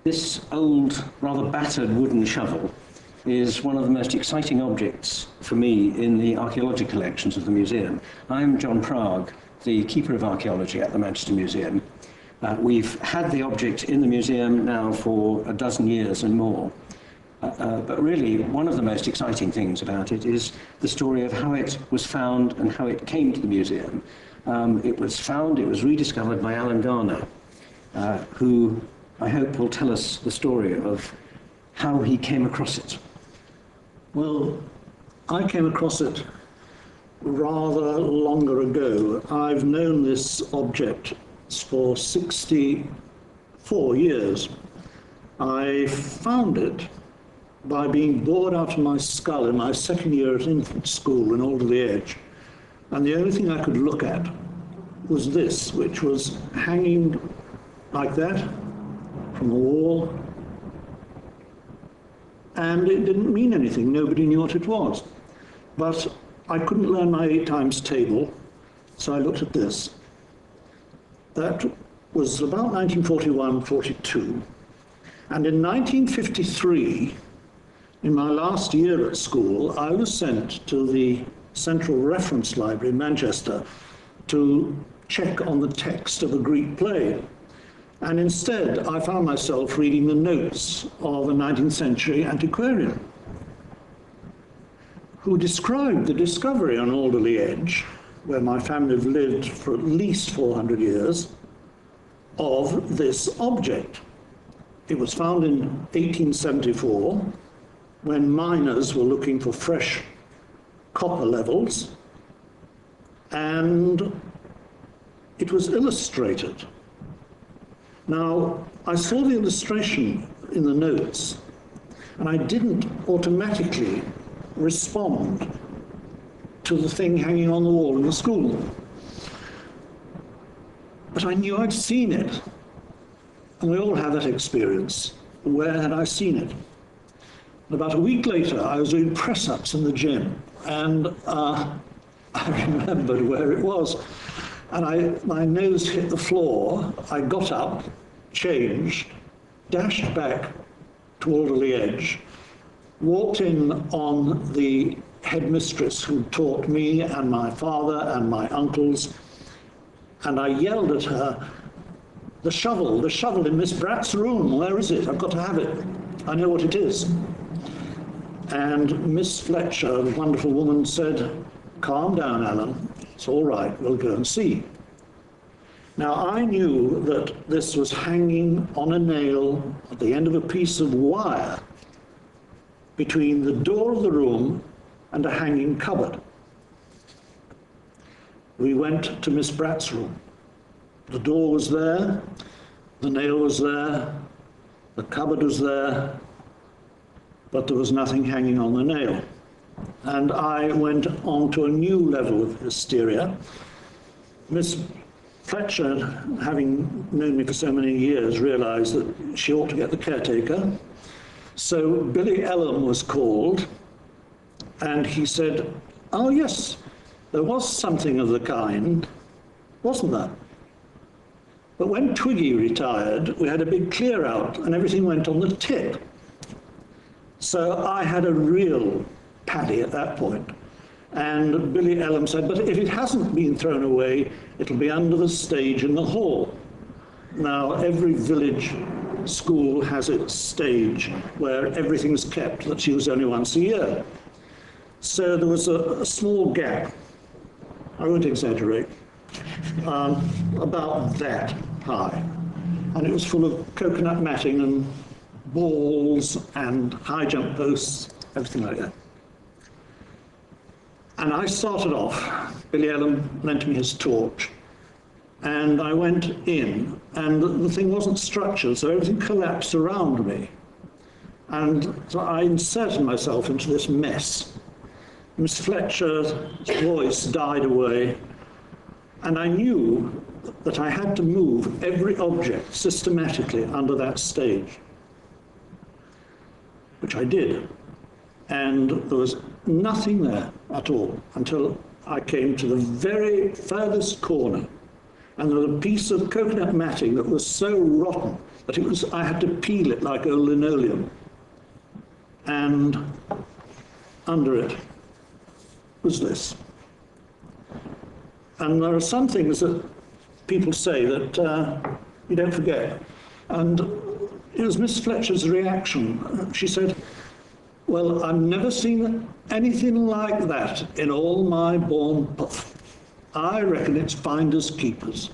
This old, rather battered wooden shovel is one of the most exciting objects for me in the archaeology collections of the museum. I'm John Prague, the Keeper of Archaeology at the Manchester Museum. We've had the object in the museum now for a dozen years and more. But really, one of the most exciting things about it is the story of how it was found and how it came to the museum. It was found, it was rediscovered by Alan Garner, who I hope will tell us the story of how he came across it. Well, I came across it rather longer ago. I've known this object for 64 years. I found it by being bored out of my skull in my second year at infant school in Alderley Edge. And the only thing I could look at was this, which was hanging like that from the wall. And it didn't mean anything. Nobody knew what it was. But I couldn't learn my 8 times table, so I looked at this. That was about 1941-42. And in 1953, in my last year at school, I was sent to the Central Reference Library in Manchester to check on the text of a Greek play. And instead, I found myself reading the notes of a 19th century antiquarian who described the discovery on Alderley Edge, where my family have lived for at least 400 years, of this object. It was found in 1874, when miners were looking for fresh copper levels, and it was illustrated. Now, I saw the illustration in the notes, and I didn't automatically respond to the thing hanging on the wall in the school. But I knew I'd seen it, and we all have that experience. Where had I seen it? About a week later, I was doing press-ups in the gym, and I remembered where it was. And my nose hit the floor. I got up, changed, dashed back to Alderley Edge, walked in on the headmistress who taught me and my father and my uncles, and I yelled at her, the shovel in Miss Bratt's room, where is it? I've got to have it. I know what it is. And Miss Fletcher, the wonderful woman, said, calm down, Alan. It's all right, we'll go and see. Now, I knew that this was hanging on a nail at the end of a piece of wire between the door of the room and a hanging cupboard. We went to Miss Bratt's room. The door was there, the nail was there, the cupboard was there, but there was nothing hanging on the nail. And I went on to a new level of hysteria. Miss Fletcher, having known me for so many years, realized that she ought to get the caretaker. So Billy Ellum was called, and he said, oh yes, there was something of the kind, wasn't there? But when Twiggy retired, we had a big clear out and everything went on the tip. So I had a real paddy at that point. And Billy Ellum said, but if it hasn't been thrown away, it'll be under the stage in the hall. Now, every village school has its stage where everything's kept that's used only once a year. So there was a small gap, I won't exaggerate, about that high. And it was full of coconut matting and balls and high jump posts, everything like that. And I started off, Billy Ellum lent me his torch, and I went in, and the thing wasn't structured, so everything collapsed around me. And so I inserted myself into this mess. Miss Fletcher's voice died away, and I knew that I had to move every object systematically under that stage, which I did. And there was nothing there at all until I came to the very furthest corner, and there was a piece of coconut matting that was so rotten but I had to peel it like old linoleum. And under it was this. And there are some things that people say that you don't forget. And it was Miss Fletcher's reaction. She said, "Well, I've never seen anything like that in all my born puff. I reckon it's finders keepers."